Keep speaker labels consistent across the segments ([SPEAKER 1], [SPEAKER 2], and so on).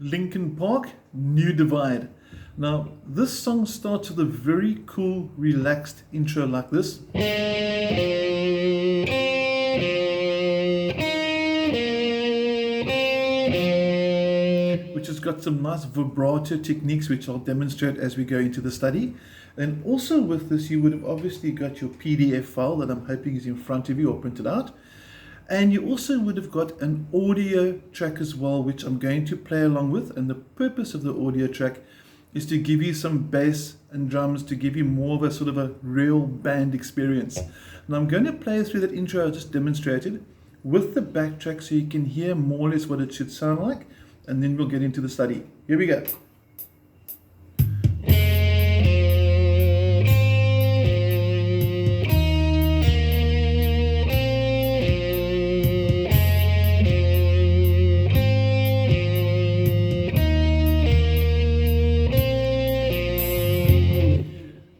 [SPEAKER 1] Linkin Park, New Divide. Now, this song starts with a very cool, relaxed intro like this. Which has got some nice vibrato techniques, which I'll demonstrate as we go into the study. And also with this, you would have obviously got your PDF file that I'm hoping is in front of you or printed out. And you also would have got an audio track as well, which I'm going to play along with. And the purpose of the audio track is to give you some bass and drums, to give you more of a sort of a real band experience. And I'm going to play through that intro I just demonstrated with the backtrack so you can hear more or less what it should sound like. And then we'll get into the study. Here we go.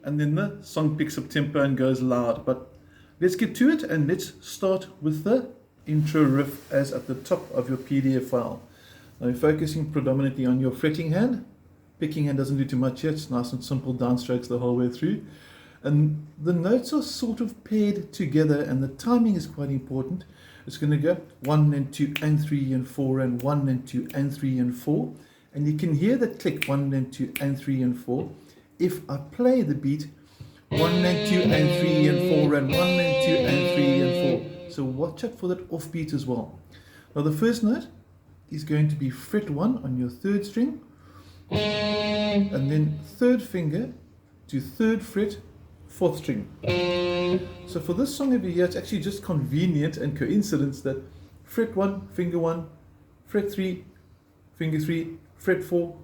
[SPEAKER 1] And then the song picks up tempo and goes loud. But let's get to it, and let's start with the intro riff as at the top of your PDF file. Now you're focusing predominantly on your fretting hand. Picking hand doesn't do too much yet. It's nice and simple downstrokes the whole way through. And the notes are sort of paired together, and the timing is quite important. It's going to go 1 and 2 and 3 and 4 and 1 and 2 and 3 and 4. And you can hear the click 1 and 2 and 3 and 4. If I play the beat 1 and 2 and 3 and 4 and 1 and 2 and 3 and 4. So watch out for that offbeat as well. Now the first note is going to be fret 1 on your 3rd string, and then 3rd finger to 3rd fret, 4th string. So for this song over here, it's actually just convenient and coincidence that fret 1, finger 1, fret 3, finger 3, fret 4,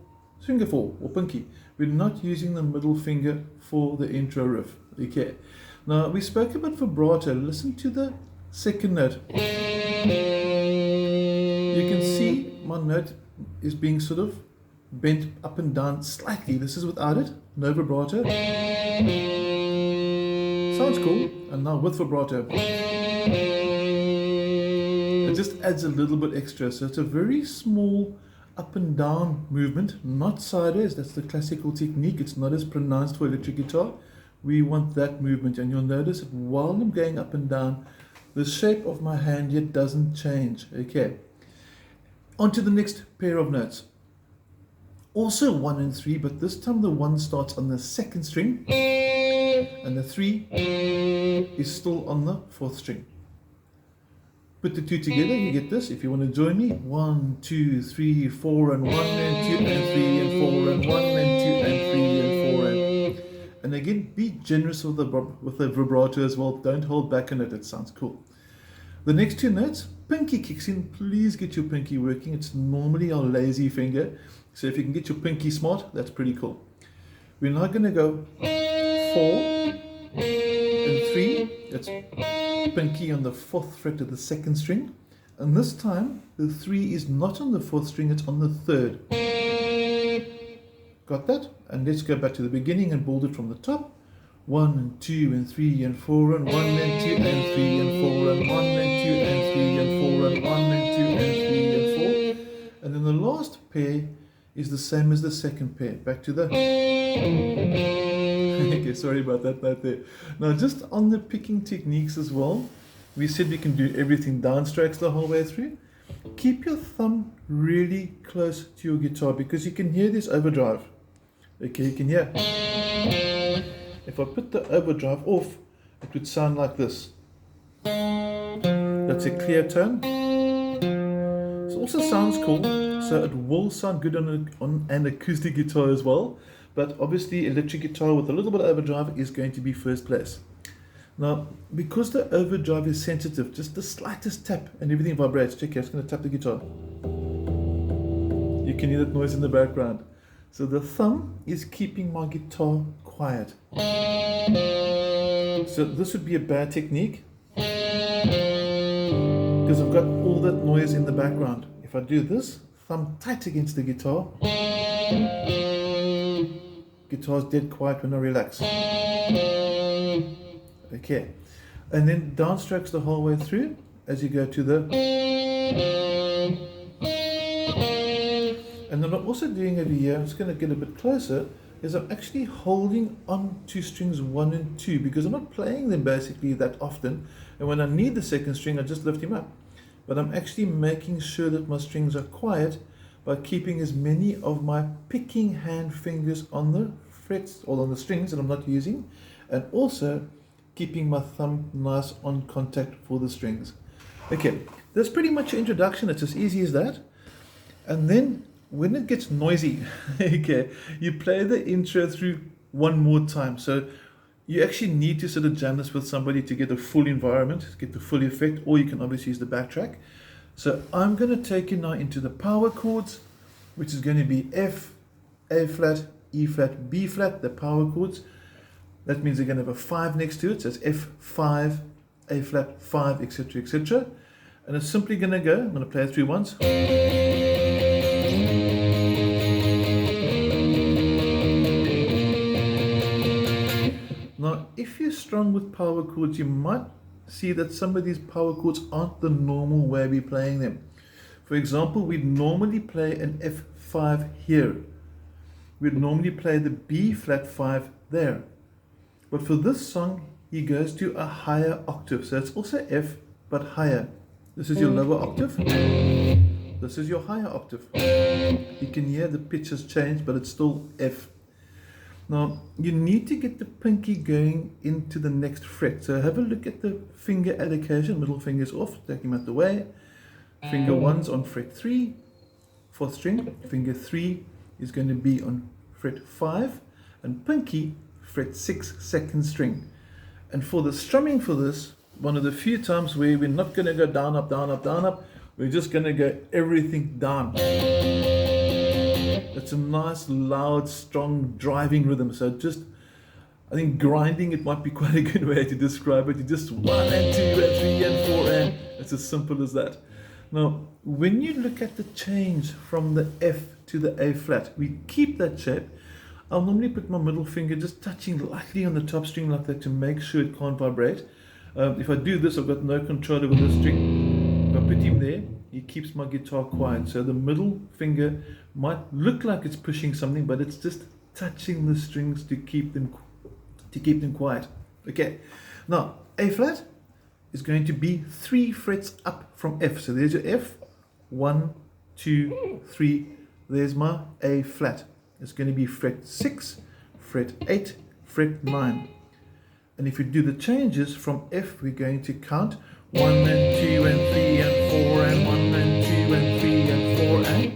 [SPEAKER 1] finger 4, or pinky. We're not using the middle finger for the intro riff. Okay. Now we spoke about vibrato. Listen to the 2nd note. You can see my note is being sort of bent up and down slightly. This is without it, no vibrato. Sounds cool. And now with vibrato, it just adds a little bit extra. So it's a very small up and down movement, not sideways. That's the classical technique. It's not as pronounced for electric guitar. We want that movement, and you'll notice that while I'm going up and down, the shape of my hand yet doesn't change. Okay. On to the next pair of notes. Also 1 and 3, but this time the 1 starts on the 2nd string, and the 3 is still on the 4th string. Put the two together, you get this. If you want to join me, 1, 2, 3, 4, and 1 and 2 and 3 and 4 and 1 and 2 and 3 and 4 and again, be generous with the vibrato as well. Don't hold back on it. It sounds cool. The next two notes, pinky kicks in. Please get your pinky working. It's normally our lazy finger. So if you can get your pinky smart, that's pretty cool. We're now going to go 4 and 3. That's pinky on the 4th fret of the 2nd string. And this time, the 3 is not on the 4th string, it's on the 3rd. Got that? And let's go back to the beginning and build it from the top. 1 and 2 and 3 and 4 and 1 and 2 and 3 and 4 and 1 and 2 and 3 and 4 and 1 and 2 and 3 and 4. And then the last pair is the same as the 2nd pair. Back to the... Okay, sorry about that right there. Now just on the picking techniques as well, we said we can do everything downstrokes the whole way through. Keep your thumb really close to your guitar because you can hear this overdrive. Okay, you can hear. If I put the overdrive off, it would sound like this. That's a clear tone. It also sounds cool, so it will sound good on an acoustic guitar as well. But obviously electric guitar with a little bit of overdrive is going to be first place. Now, because the overdrive is sensitive, just the slightest tap and everything vibrates. Check here, I'm just going to tap the guitar. You can hear that noise in the background. So the thumb is keeping my guitar quiet. So this would be a bad technique because I've got all that noise in the background. If I do this, thumb tight against the guitar, guitar's dead quiet when I relax. Okay, and then downstrokes the whole way through as you go to the And then what I'm also doing over here, I'm just going to get a bit closer, is I'm actually holding on to strings 1 and 2 because I'm not playing them basically that often. And when I need the second string, I just lift him up. But I'm actually making sure that my strings are quiet by keeping as many of my picking hand fingers on the frets or on the strings that I'm not using, and also keeping my thumb nice on contact for the strings. Okay, that's pretty much your introduction. It's as easy as that. And then when it gets noisy, okay, you play the intro through one more time. So you actually need to sort of jam this with somebody to get the full environment, get the full effect, or you can obviously use the backtrack. So I'm going to take you now into the power chords, which is going to be F, A flat, E flat, B flat, the power chords. That means they're going to have a 5 next to it, so it's F5, A flat, 5, etc., etc. And it's simply going to go, I'm going to play it through once. Now, if you're strong with power chords, you might see that some of these power chords aren't the normal way we're playing them. For example, we'd normally play an F5 here. We'd normally play the B flat 5 there. But for this song, he goes to a higher octave. So it's also F, but higher. This is your lower octave. This is your higher octave. You can hear the pitch has changed, but it's still F. Now, you need to get the pinky going into the next fret. So have a look at the finger allocation. Middle finger's off, take him out the way. Finger 1's on fret 3, 4th string. Finger 3 is going to be on fret 5. And pinky, fret 6, 2nd string. And for the strumming for this, one of the few times where we're not going to go down, up, down, up, down, up. We're just going to go everything down. It's a nice, loud, strong, driving rhythm. So just, I think grinding, it might be quite a good way to describe it. You just 1 and 2 and 3 and 4 and it's as simple as that. Now, when you look at the change from the F to the A flat, we keep that shape. I'll normally put my middle finger just touching lightly on the top string like that to make sure it can't vibrate. If I do this, I've got no control over the string. If I put him there, he keeps my guitar quiet. So the middle finger might look like it's pushing something, but it's just touching the strings to keep them quiet. Okay. Now, A flat is going to be 3 frets up from F. So there's your F, 1, 2, 3. There's my A flat. It's going to be fret 6, fret 8, fret 9. And if we do the changes from F, we're going to count 1 and 2 and 3 and 4 and 1 and 2 and 3 and 4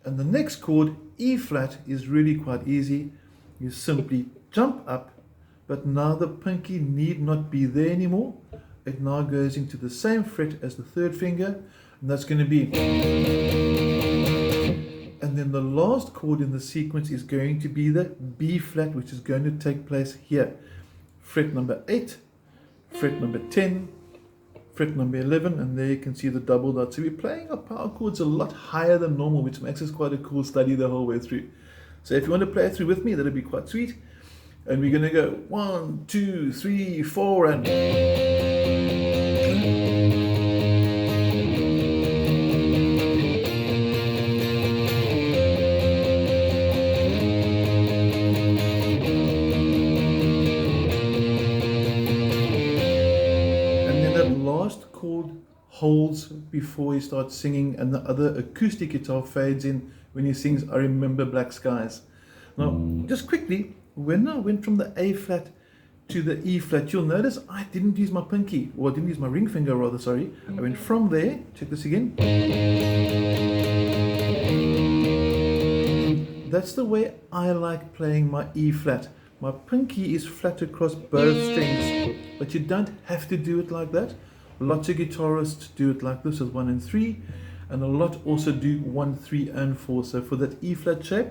[SPEAKER 1] and the next chord, E flat, is really quite easy. You simply jump up, but now the pinky need not be there anymore. It now goes into the same fret as the 3rd finger, and that's going to be. And then the last chord in the sequence is going to be the B flat, which is going to take place here. Fret number 8, fret number 10, fret number 11, and there you can see the double dot. So we're playing our power chords a lot higher than normal, which makes us quite a cool study the whole way through. So if you want to play it through with me, that'll be quite sweet. And we're going to go 1, 2, 3, 4, and... holds before he starts singing, and the other acoustic guitar fades in when he sings I Remember Black Skies. Now, just quickly, when I went from the A flat to the E flat, you'll notice I didn't use my pinky, or I didn't use my ring finger rather, sorry. I went from there, check this again. That's the way I like playing my E flat. My pinky is flat across both strings, but you don't have to do it like that. Lots of guitarists do it like this as 1 and 3, and a lot also do 1, 3, and 4. So for that E flat shape,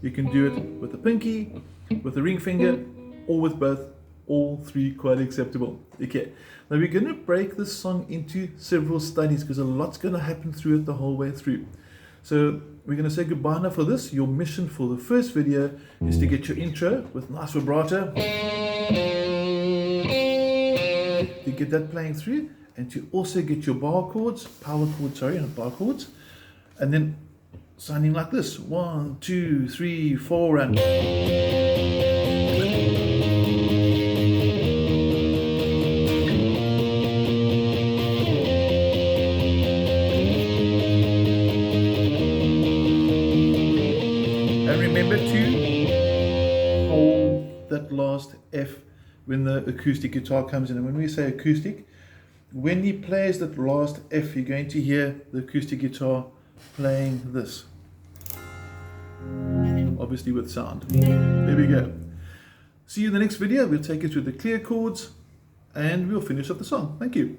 [SPEAKER 1] you can do it with the pinky, with the ring finger, or with both. All 3 quite acceptable. Okay, now we're going to break this song into several studies because a lot's going to happen through it the whole way through. So we're going to say goodbye now for this. Your mission for the first video is to get your intro with nice vibrato, to get that playing through, and to also get your power chords, not bar chords, and then sounding like this. 1, 2, 3, 4, and remember to hold that last F when the acoustic guitar comes in. And when we say acoustic, when he plays that last F, you're going to hear the acoustic guitar playing this. Obviously with sound. There we go. See you in the next video. We'll take you through the clear chords and we'll finish up the song. Thank you.